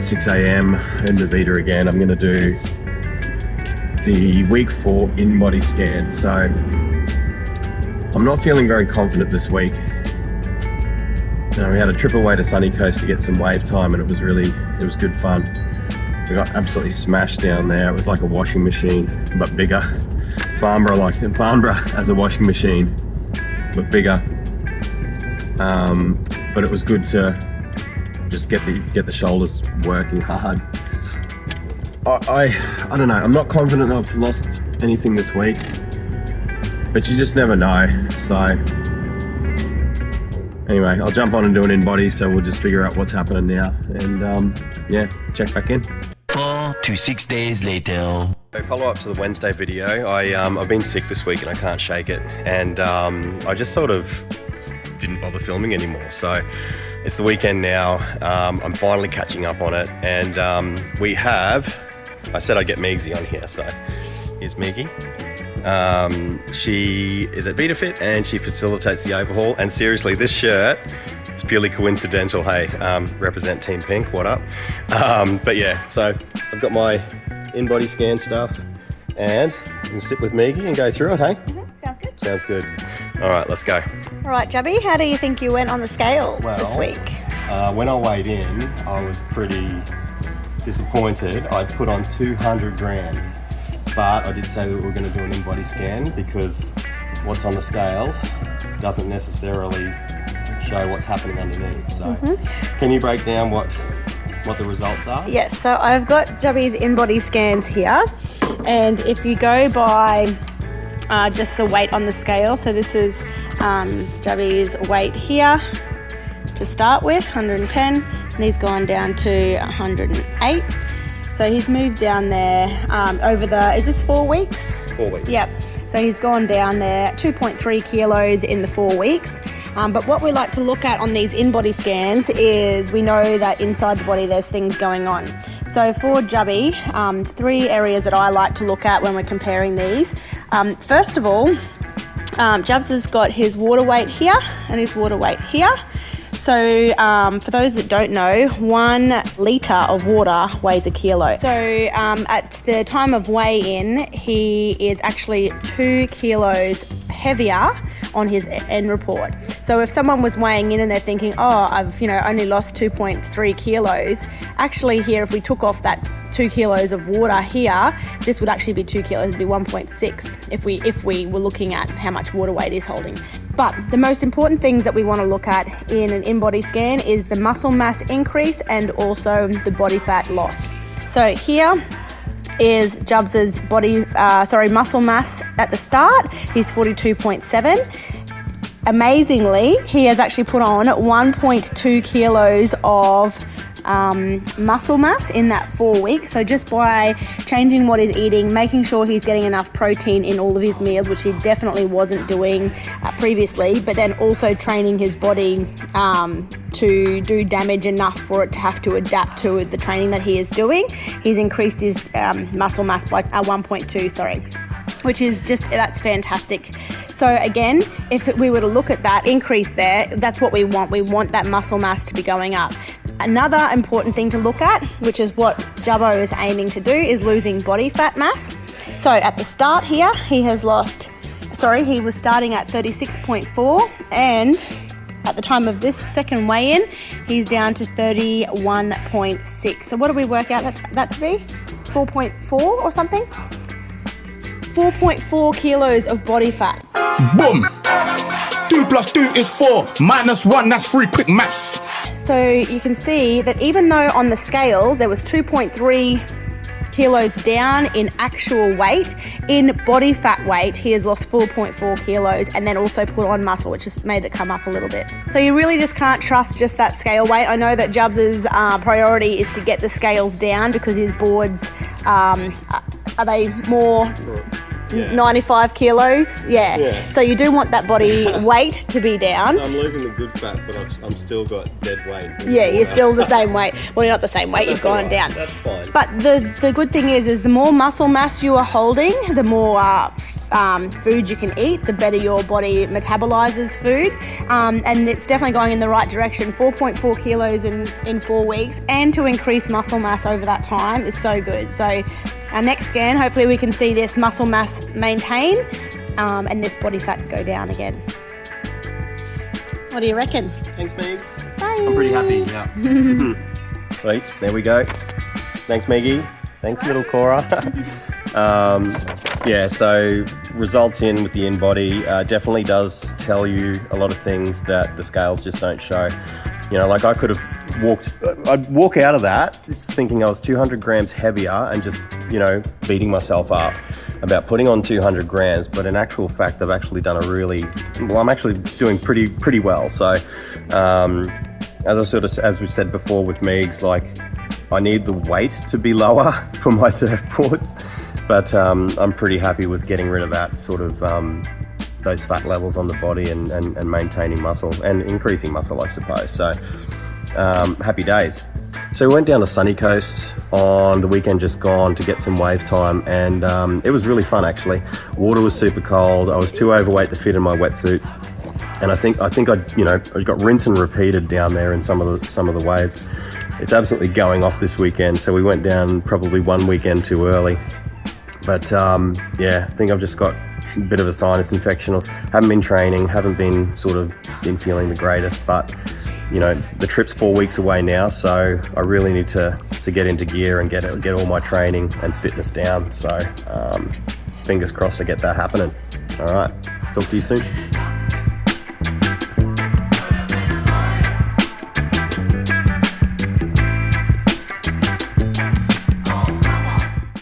6 a.m. in Navita again. I'm going to do the week 4 in-body scan. So I'm not feeling very confident this week. You know, we had a trip away to Sunny Coast to get some wave time, and it was good fun. We got absolutely smashed down there. It was like a washing machine, but bigger. Farnborough as a washing machine, but bigger. But it was good to just get the shoulders working hard. I don't know. I'm not confident I've lost anything this week, but you just never know. So anyway, I'll jump on and do an in-body, so we'll just figure out what's happening now, and yeah, check back in. 4 to 6 days later. Follow up to the Wednesday video. I've been sick this week and I can't shake it, and I just sort of didn't bother filming anymore. So it's the weekend now. I'm finally catching up on it, and I said I'd get Meegsy on here, so here's Meegie. She is at VitaFit and she facilitates the overhaul, and seriously, this shirt is purely coincidental. Hey, represent Team Pink, what up? But yeah, so I've got my in-body scan stuff, and you can sit with Meegie and go through it, hey? Sounds good. Sounds good. All right, let's go. All right, Jubby, how do you think you went on the scales this week? When I weighed in, I was pretty disappointed. I put on 200 grams, but I did say that we were going to do an in-body scan because what's on the scales doesn't necessarily show what's happening underneath. So can you break down what the results are? Yes, so I've got Jubby's in-body scans here, and if you go by just the weight on the scale, so this is Jubby's weight here to start with, 110, and he's gone down to 108. So he's moved down there over is this 4 weeks? 4 weeks. Yep. So he's gone down there 2.3 kilos in the 4 weeks. But what we like to look at on these in-body scans is we know that inside the body there's things going on. So for Jubby, 3 areas that I like to look at when we're comparing these. First of all, Jubs has got his water weight here and his water weight here. So for those that don't know, 1 litre of water weighs a kilo. So at the time of weigh-in, he is actually 2 kilos heavier on his end report. So if someone was weighing in and they're thinking, oh, I've only lost 2.3 kilos, actually here, if we took off that 2 kilos of water here, this would actually be 2 kilos, it'd be 1.6 if we were looking at how much water weight he's holding. But the most important things that we want to look at in an in-body scan is the muscle mass increase and also the body fat loss. So here is Jubs's muscle mass at the start. He's 42.7. Amazingly, he has actually put on 1.2 kilos of muscle mass in that 4 weeks. So just by changing what he's eating, making sure he's getting enough protein in all of his meals, which he definitely wasn't doing previously, but then also training his body to do damage enough for it to have to adapt to the training that he is doing. He's increased his muscle mass by 1.2, which is that's fantastic. So again, if we were to look at that increase there, that's what we want. We want that muscle mass to be going up. Another important thing to look at, which is what Jubbo is aiming to do, is losing body fat mass. So at the start here, he was starting at 36.4, and at the time of this second weigh-in, he's down to 31.6. So what do we work out that to be? 4.4 or something? 4.4 kilos of body fat. Boom! 2 + 2 is 4, -1, that's 3, quick maths. So you can see that even though on the scales there was 2.3 kilos down in actual weight, in body fat weight he has lost 4.4 kilos and then also put on muscle, which has made it come up a little bit. So you really just can't trust just that scale weight. I know that Jubs's priority is to get the scales down because his boards, are they more... 95 kilos, yeah. So you do want that body weight to be down. So I'm losing the good fat, but I'm still got dead weight. Yeah, you're still the same weight. Well, you're not the same weight, you've gone down. That's fine. But the good thing is the more muscle mass you are holding, the more food you can eat, the better your body metabolizes food. And it's definitely going in the right direction. 4.4 kilos in 4 weeks, and to increase muscle mass over that time is so good. So our next scan, hopefully we can see this muscle mass maintain and this body fat go down again. What do you reckon? Thanks, Megs. Bye. I'm pretty happy, yeah. Sweet, there we go. Thanks, Meggie. Thanks, little Korra. Yeah, so results in with the in-body definitely does tell you a lot of things that the scales just don't show. You know, like I'd walk out of that just thinking I was 200 grams heavier and just, you know, beating myself up about putting on 200 grams, but in actual fact, I've actually done I'm actually doing pretty well. So, as we said before with Megs, like, I need the weight to be lower for my surfboards, but I'm pretty happy with getting rid of that sort of those fat levels on the body and maintaining muscle and increasing muscle, I suppose. So happy days. So we went down to Sunny Coast on the weekend just gone to get some wave time, and it was really fun actually. Water was super cold. I was too overweight to fit in my wetsuit, and I think I got rinse and repeated down there in some of the waves. It's absolutely going off this weekend, so we went down probably one weekend too early. But yeah, I think I've just got a bit of a sinus infection. Haven't been training, haven't been feeling the greatest, but you know, the trip's 4 weeks away now, so I really need to get into gear and get all my training and fitness down. So fingers crossed I get that happening. All right, talk to you soon.